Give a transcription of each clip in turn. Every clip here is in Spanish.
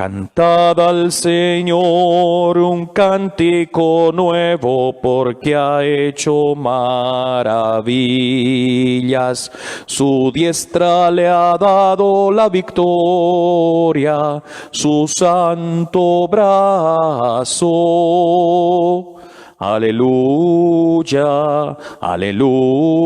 Cantad al Señor un cántico nuevo, porque ha hecho maravillas. Su diestra le ha dado la victoria, su santo brazo. Aleluya, aleluya,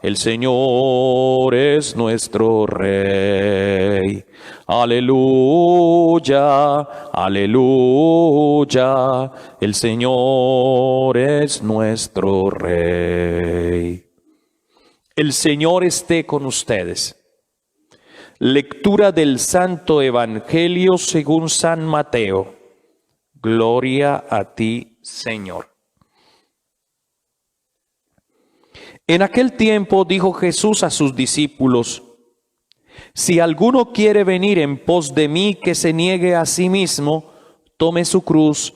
el Señor es nuestro Rey. Aleluya, aleluya, el Señor es nuestro Rey. El Señor esté con ustedes. Lectura del Santo Evangelio según San Mateo. Gloria a ti, Señor. En aquel tiempo dijo Jesús a sus discípulos: si alguno quiere venir en pos de mí, que se niegue a sí mismo, tome su cruz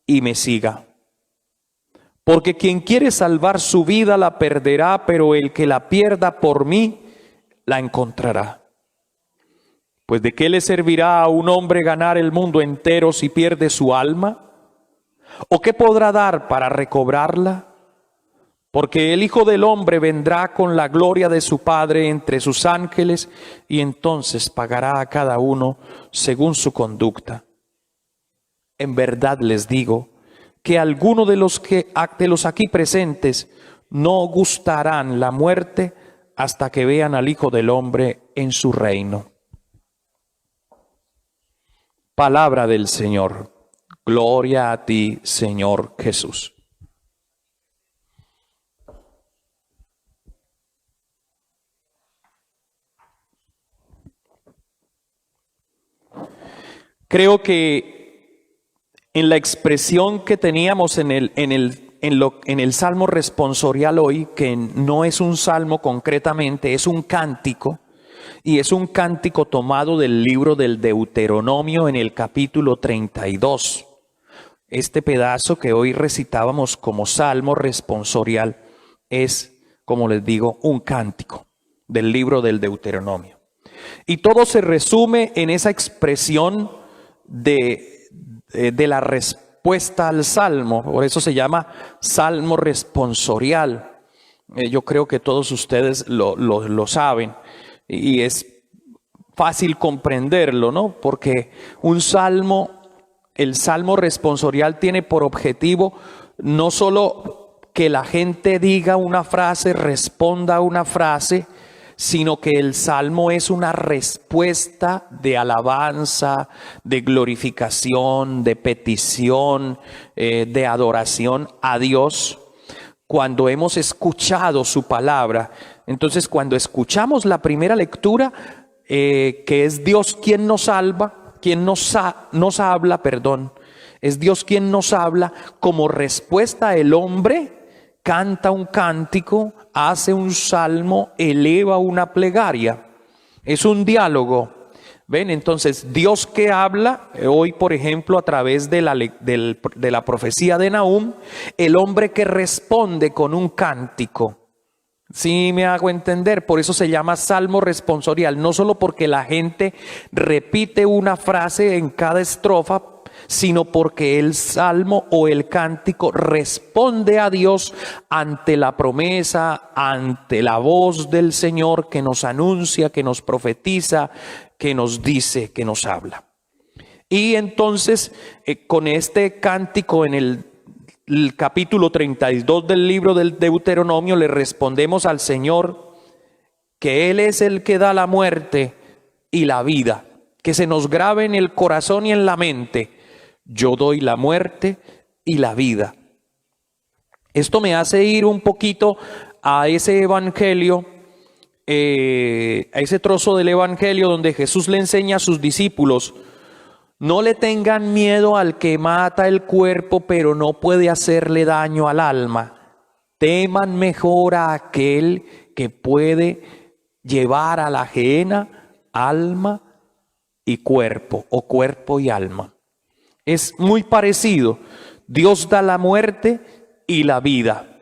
y me siga. Porque quien quiere salvar su vida la perderá, pero el que la pierda por mí la encontrará. Pues ¿de qué le servirá a un hombre ganar el mundo entero si pierde su alma? ¿O qué podrá dar para recobrarla? Porque el Hijo del Hombre vendrá con la gloria de su Padre entre sus ángeles, y entonces pagará a cada uno según su conducta. En verdad les digo que algunos de los aquí presentes no gustarán la muerte hasta que vean al Hijo del Hombre en su reino. Palabra del Señor. Gloria a ti, Señor Jesús. Creo que en la expresión que teníamos en el salmo responsorial hoy, que no es un salmo concretamente, es un cántico, y es un cántico tomado del libro del Deuteronomio en el capítulo 32. Este pedazo que hoy recitábamos como salmo responsorial es, como les digo, un cántico del libro del Deuteronomio. Y todo se resume en esa expresión de la respuesta al salmo. Por eso se llama salmo responsorial. Yo creo que todos ustedes lo saben. Y es fácil comprenderlo, ¿no? Porque el salmo responsorial tiene por objetivo no solo que la gente diga una frase, responda una frase, sino que el salmo es una respuesta de alabanza, de glorificación, de petición, de adoración a Dios. Cuando hemos escuchado su palabra, entonces cuando escuchamos la primera lectura, que es Dios quien nos salva, nos habla, es Dios quien nos habla, como respuesta el hombre canta un cántico, hace un salmo, eleva una plegaria. Es un diálogo. ¿Ven? Entonces, Dios que habla, hoy por ejemplo a través de la profecía de Nahum, el hombre que responde con un cántico. Sí me hago entender, por eso se llama salmo responsorial, no solo porque la gente repite una frase en cada estrofa, sino porque el salmo o el cántico responde a Dios ante la promesa, ante la voz del Señor que nos anuncia, que nos profetiza, que nos dice, que nos habla. Y entonces con este cántico en el capítulo 32 del libro del Deuteronomio le respondemos al Señor que Él es el que da la muerte y la vida. Que se nos grabe en el corazón y en la mente: yo doy la muerte y la vida. Esto me hace ir un poquito a ese evangelio, a ese trozo del evangelio donde Jesús le enseña a sus discípulos: no le tengan miedo al que mata el cuerpo, pero no puede hacerle daño al alma. Teman mejor a aquel que puede llevar a la gehenna alma y cuerpo, o cuerpo y alma. Es muy parecido. Dios da la muerte y la vida.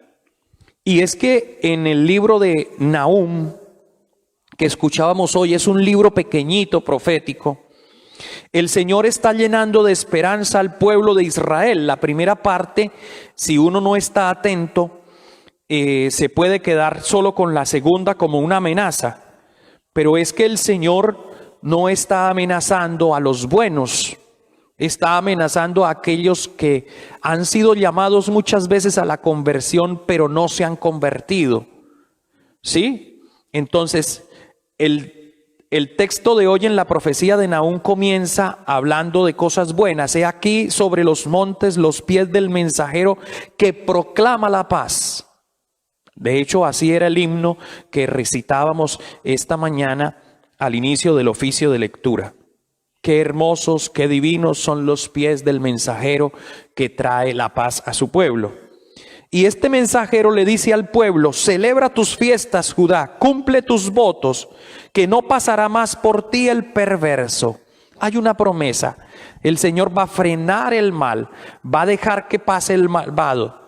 Y es que en el libro de Nahum, que escuchábamos hoy, es un libro pequeñito, profético. El Señor está llenando de esperanza al pueblo de Israel. La primera parte, si uno no está atento, se puede quedar solo con la segunda como una amenaza. Pero es que el Señor no está amenazando a los buenos, está amenazando a aquellos que han sido llamados muchas veces a la conversión, pero no se han convertido. ¿Sí? Entonces, el texto de hoy en la profecía de Nahum comienza hablando de cosas buenas. He aquí sobre los montes los pies del mensajero que proclama la paz. De hecho, así era el himno que recitábamos esta mañana al inicio del oficio de lectura. Qué hermosos, qué divinos son los pies del mensajero que trae la paz a su pueblo. Y este mensajero le dice al pueblo: celebra tus fiestas, Judá, cumple tus votos, que no pasará más por ti el perverso. Hay una promesa: el Señor va a frenar el mal, va a dejar que pase el malvado,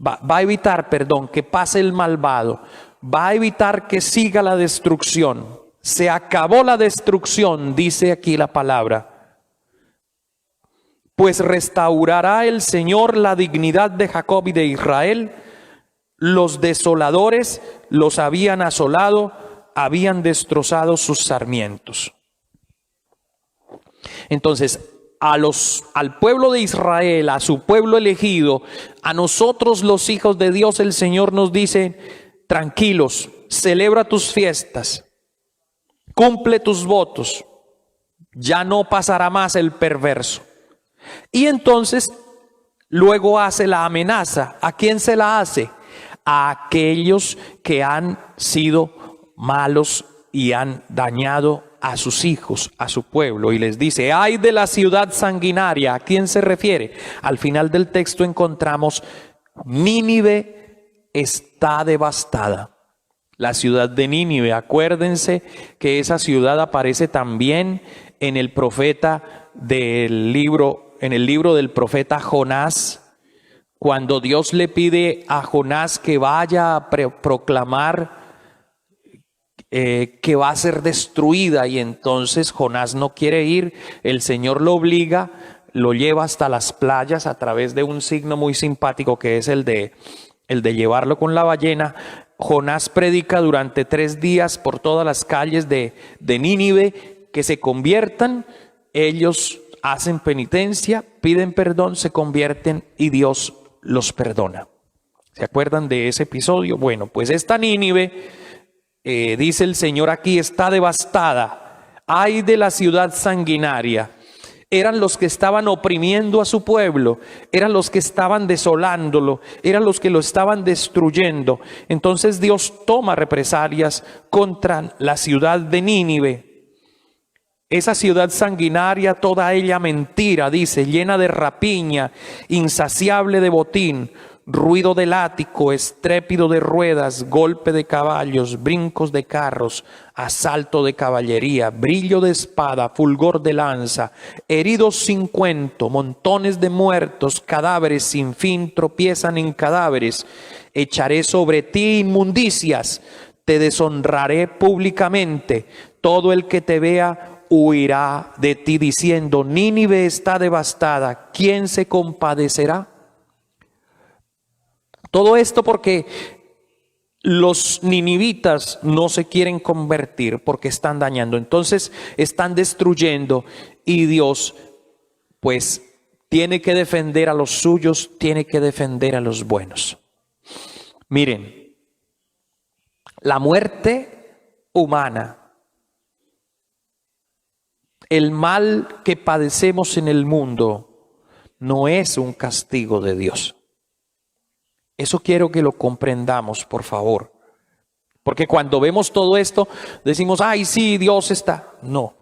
va a evitar, que pase el malvado, va a evitar que siga la destrucción. Se acabó la destrucción, dice aquí la palabra. Pues restaurará el Señor la dignidad de Jacob y de Israel. Los desoladores los habían asolado, habían destrozado sus sarmientos. Entonces, al pueblo de Israel, a su pueblo elegido, a nosotros los hijos de Dios, el Señor nos dice: tranquilos, celebra tus fiestas, cumple tus votos, ya no pasará más el perverso. Y entonces luego hace la amenaza. ¿A quién se la hace? A aquellos que han sido malos y han dañado a sus hijos, a su pueblo, y les dice: ay de la ciudad sanguinaria. ¿A quién se refiere? Al final del texto encontramos: Nínive está devastada. La ciudad de Nínive, acuérdense que esa ciudad aparece también en el libro del profeta Jonás, cuando Dios le pide a Jonás que vaya a proclamar que va a ser destruida, y entonces Jonás no quiere ir. El Señor lo obliga, lo lleva hasta las playas a través de un signo muy simpático que es el de llevarlo con la ballena. Jonás predica durante 3 días por todas las calles de Nínive que se conviertan. Ellos hacen penitencia, piden perdón, se convierten y Dios los perdona. ¿Se acuerdan de ese episodio? Bueno, pues esta Nínive, dice el Señor aquí, está devastada. Ay de la ciudad sanguinaria. Eran los que estaban oprimiendo a su pueblo, eran los que estaban desolándolo, eran los que lo estaban destruyendo. Entonces Dios toma represalias contra la ciudad de Nínive. Esa ciudad sanguinaria, toda ella mentira, dice, llena de rapiña, insaciable de botín, ruido de látigo, estrépito de ruedas, golpe de caballos, brincos de carros, asalto de caballería, brillo de espada, fulgor de lanza, heridos sin cuento, montones de muertos, cadáveres sin fin tropiezan en cadáveres. Echaré sobre ti inmundicias, te deshonraré públicamente, todo el que te vea huirá de ti diciendo: Nínive está devastada, ¿quién se compadecerá? Todo esto porque los ninivitas no se quieren convertir, porque están dañando. Entonces están destruyendo, y Dios pues tiene que defender a los suyos, tiene que defender a los buenos. Miren, la muerte humana, el mal que padecemos en el mundo, no es un castigo de Dios. Eso quiero que lo comprendamos, por favor. Porque cuando vemos todo esto, decimos: ay, sí, Dios está. No.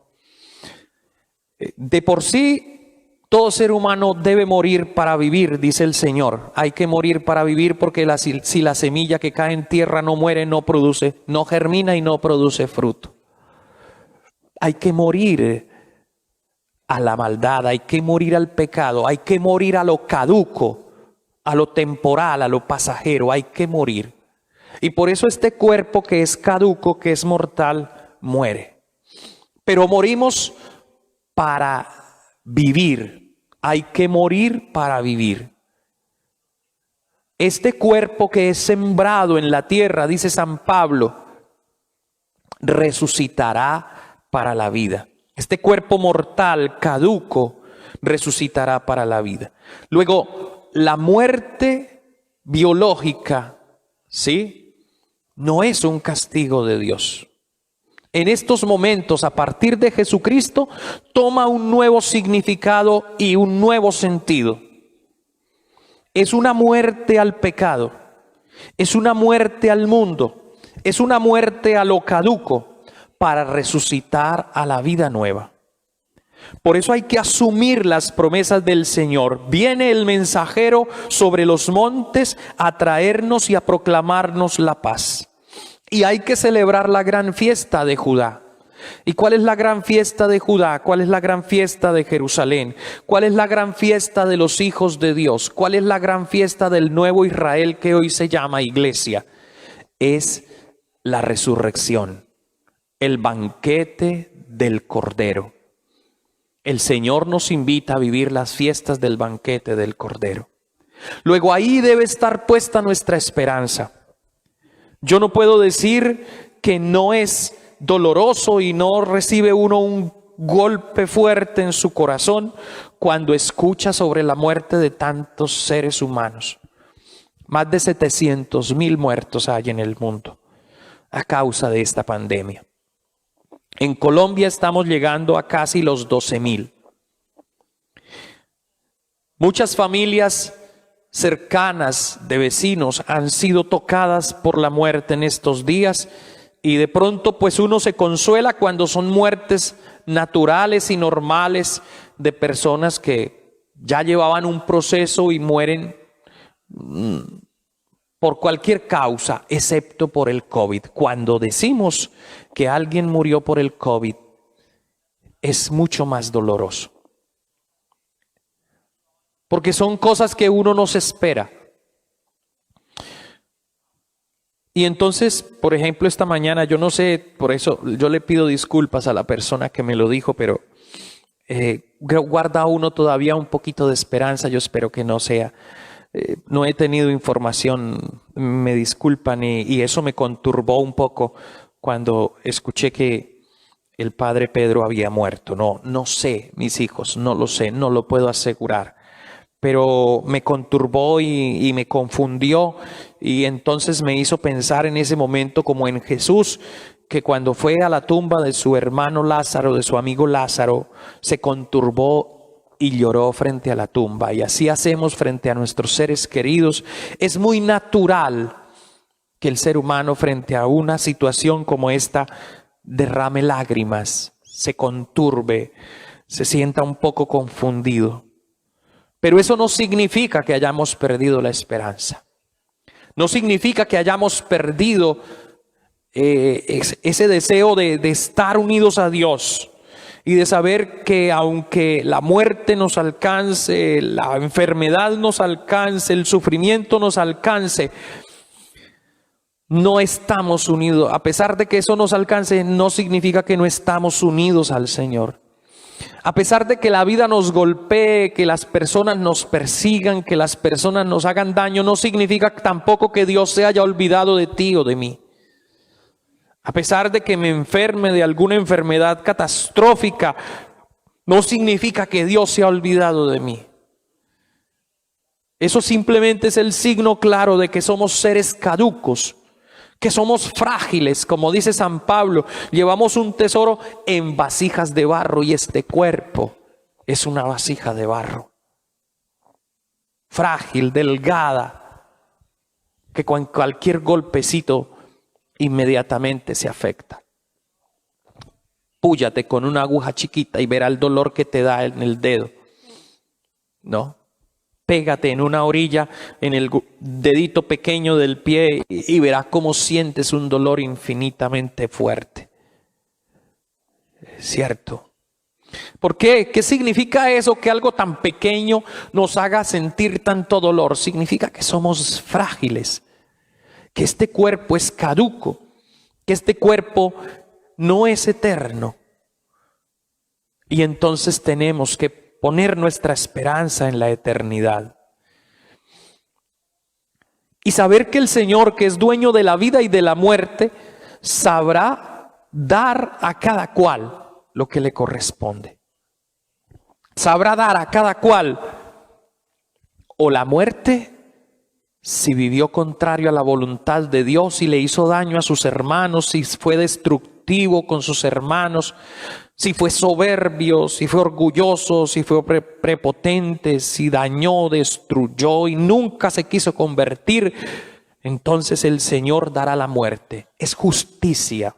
De por sí, todo ser humano debe morir para vivir, dice el Señor. Hay que morir para vivir, porque si la semilla que cae en tierra no muere, no produce, no germina y no produce fruto. Hay que morir a la maldad, hay que morir al pecado, hay que morir a lo caduco, a lo temporal, a lo pasajero, hay que morir. Y por eso este cuerpo que es caduco, que es mortal, muere. Pero morimos para vivir. Hay que morir para vivir. Este cuerpo que es sembrado en la tierra, dice San Pablo, resucitará para la vida. Este cuerpo mortal, caduco, resucitará para la vida. Luego, la muerte biológica, ¿sí?, no es un castigo de Dios. En estos momentos, a partir de Jesucristo, toma un nuevo significado y un nuevo sentido. Es una muerte al pecado, es una muerte al mundo, es una muerte a lo caduco para resucitar a la vida nueva. Por eso hay que asumir las promesas del Señor. Viene el mensajero sobre los montes a traernos y a proclamarnos la paz. Y hay que celebrar la gran fiesta de Judá. ¿Y cuál es la gran fiesta de Judá? ¿Cuál es la gran fiesta de Jerusalén? ¿Cuál es la gran fiesta de los hijos de Dios? ¿Cuál es la gran fiesta del nuevo Israel que hoy se llama iglesia? Es la resurrección, el banquete del Cordero. El Señor nos invita a vivir las fiestas del banquete del Cordero. Luego ahí debe estar puesta nuestra esperanza. Yo no puedo decir que no es doloroso y no recibe uno un golpe fuerte en su corazón cuando escucha sobre la muerte de tantos seres humanos. Más de 700,000 muertos hay en el mundo a causa de esta pandemia. En Colombia estamos llegando a casi los 12,000. Muchas familias cercanas de vecinos han sido tocadas por la muerte en estos días y de pronto pues uno se consuela cuando son muertes naturales y normales de personas que ya llevaban un proceso y mueren por cualquier causa excepto por el COVID. Cuando decimos que alguien murió por el COVID es mucho más doloroso. Porque son cosas que uno no se espera. Y entonces, por ejemplo, esta mañana, yo no sé, por eso yo le pido disculpas a la persona que me lo dijo, pero guarda uno todavía un poquito de esperanza. Yo espero que no sea. No he tenido información, me disculpan, y eso me conturbó un poco cuando escuché que el padre Pedro había muerto. No sé, mis hijos, no lo sé, no lo puedo asegurar. Pero me conturbó y me confundió, y entonces me hizo pensar en ese momento como en Jesús, que cuando fue a la tumba de su hermano Lázaro, de su amigo Lázaro, se conturbó y lloró frente a la tumba. Y así hacemos frente a nuestros seres queridos. Es muy natural que el ser humano frente a una situación como esta derrame lágrimas, se conturbe, se sienta un poco confundido. Pero eso no significa que hayamos perdido la esperanza. No significa que hayamos perdido ese deseo de estar unidos a Dios y de saber que aunque la muerte nos alcance, la enfermedad nos alcance, el sufrimiento nos alcance, no estamos unidos. A pesar de que eso nos alcance, no significa que no estamos unidos al Señor. A pesar de que la vida nos golpee, que las personas nos persigan, que las personas nos hagan daño, no significa tampoco que Dios se haya olvidado de ti o de mí. A pesar de que me enferme de alguna enfermedad catastrófica, no significa que Dios se ha olvidado de mí. Eso simplemente es el signo claro de que somos seres caducos, que somos frágiles, como dice San Pablo. Llevamos un tesoro en vasijas de barro y este cuerpo es una vasija de barro. Frágil, delgada, que con cualquier golpecito inmediatamente se afecta. Púyate con una aguja chiquita y verá el dolor que te da en el dedo, ¿no? Pégate en una orilla, en el dedito pequeño del pie y verás cómo sientes un dolor infinitamente fuerte. ¿Cierto? ¿Por qué? ¿Qué significa eso? Que algo tan pequeño nos haga sentir tanto dolor. Significa que somos frágiles, que este cuerpo es caduco, que este cuerpo no es eterno. Y entonces tenemos que poner nuestra esperanza en la eternidad. Y saber que el Señor, que es dueño de la vida y de la muerte, sabrá dar a cada cual lo que le corresponde. Sabrá dar a cada cual o la muerte, si vivió contrario a la voluntad de Dios y le hizo daño a sus hermanos, si fue destructivo con sus hermanos, si fue soberbio, si fue orgulloso, si fue prepotente, si dañó, destruyó y nunca se quiso convertir, entonces el Señor dará la muerte. Es justicia.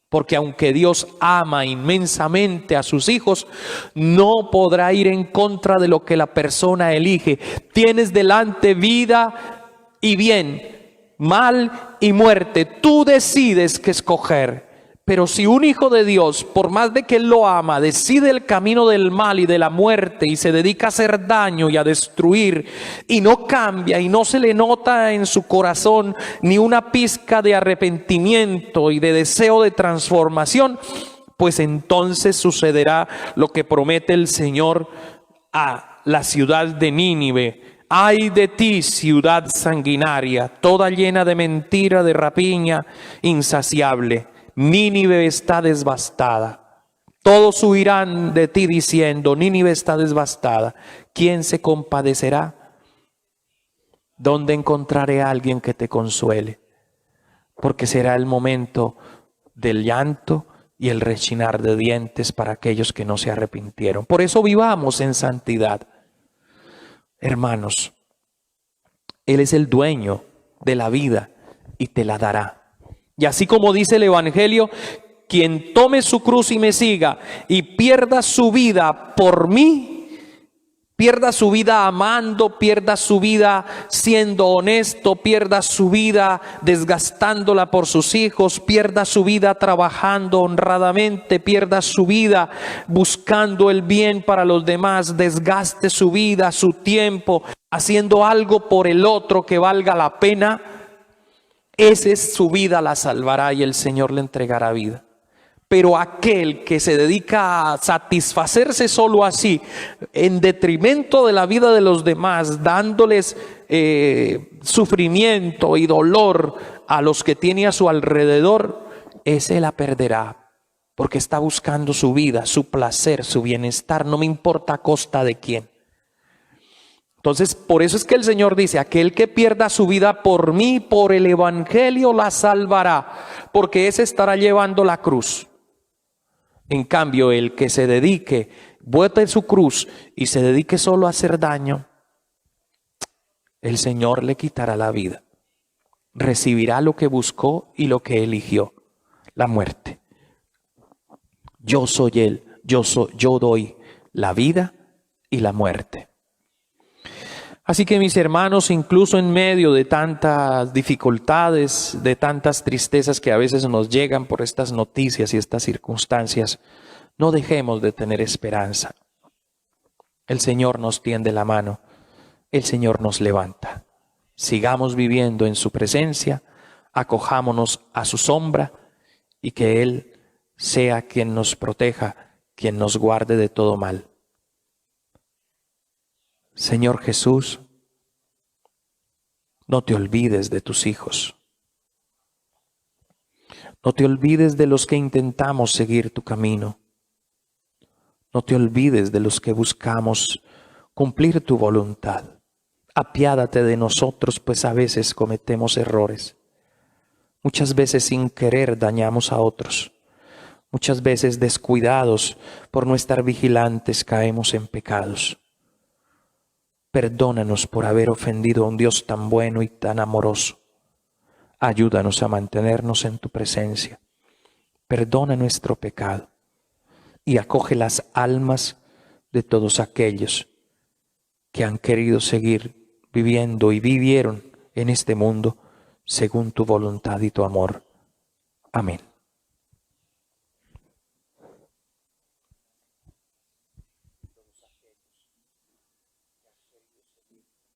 Porque aunque Dios ama inmensamente a sus hijos, no podrá ir en contra de lo que la persona elige. Tienes delante vida y bien, mal y muerte. Tú decides qué escoger. Pero si un hijo de Dios, por más de que Él lo ama, decide el camino del mal y de la muerte y se dedica a hacer daño y a destruir y no cambia y no se le nota en su corazón ni una pizca de arrepentimiento y de deseo de transformación, pues entonces sucederá lo que promete el Señor a la ciudad de Nínive. Ay de ti, ciudad sanguinaria, toda llena de mentira, de rapiña, insaciable. Nínive está devastada. Todos huirán de ti diciendo, Nínive está devastada. ¿Quién se compadecerá? ¿Dónde encontraré a alguien que te consuele? Porque será el momento del llanto y el rechinar de dientes para aquellos que no se arrepintieron. Por eso vivamos en santidad. Hermanos, Él es el dueño de la vida y te la dará. Y así como dice el Evangelio, quien tome su cruz y me siga y pierda su vida por mí, pierda su vida amando, pierda su vida siendo honesto, pierda su vida desgastándola por sus hijos, pierda su vida trabajando honradamente, pierda su vida buscando el bien para los demás, desgaste su vida, su tiempo, haciendo algo por el otro que valga la pena. Esa es su vida, la salvará y el Señor le entregará vida. Pero aquel que se dedica a satisfacerse solo así, en detrimento de la vida de los demás, dándoles sufrimiento y dolor a los que tiene a su alrededor, ese la perderá. Porque está buscando su vida, su placer, su bienestar, no me importa a costa de quién. Entonces, por eso es que el Señor dice, aquel que pierda su vida por mí, por el Evangelio, la salvará, porque ese estará llevando la cruz. En cambio, el que se dedique, bote su cruz y se dedique solo a hacer daño, el Señor le quitará la vida. Recibirá lo que buscó y lo que eligió, la muerte. Yo soy Él, yo doy la vida y la muerte. Así que mis hermanos, incluso en medio de tantas dificultades, de tantas tristezas que a veces nos llegan por estas noticias y estas circunstancias, no dejemos de tener esperanza. El Señor nos tiende la mano, el Señor nos levanta. Sigamos viviendo en su presencia, acojámonos a su sombra y que Él sea quien nos proteja, quien nos guarde de todo mal. Señor Jesús, no te olvides de tus hijos. No te olvides de los que intentamos seguir tu camino. No te olvides de los que buscamos cumplir tu voluntad. Apiádate de nosotros, pues a veces cometemos errores. Muchas veces sin querer dañamos a otros. Muchas veces descuidados por no estar vigilantes caemos en pecados. Perdónanos por haber ofendido a un Dios tan bueno y tan amoroso. Ayúdanos a mantenernos en tu presencia. Perdona nuestro pecado y acoge las almas de todos aquellos que han querido seguir viviendo y vivieron en este mundo según tu voluntad y tu amor. Amén.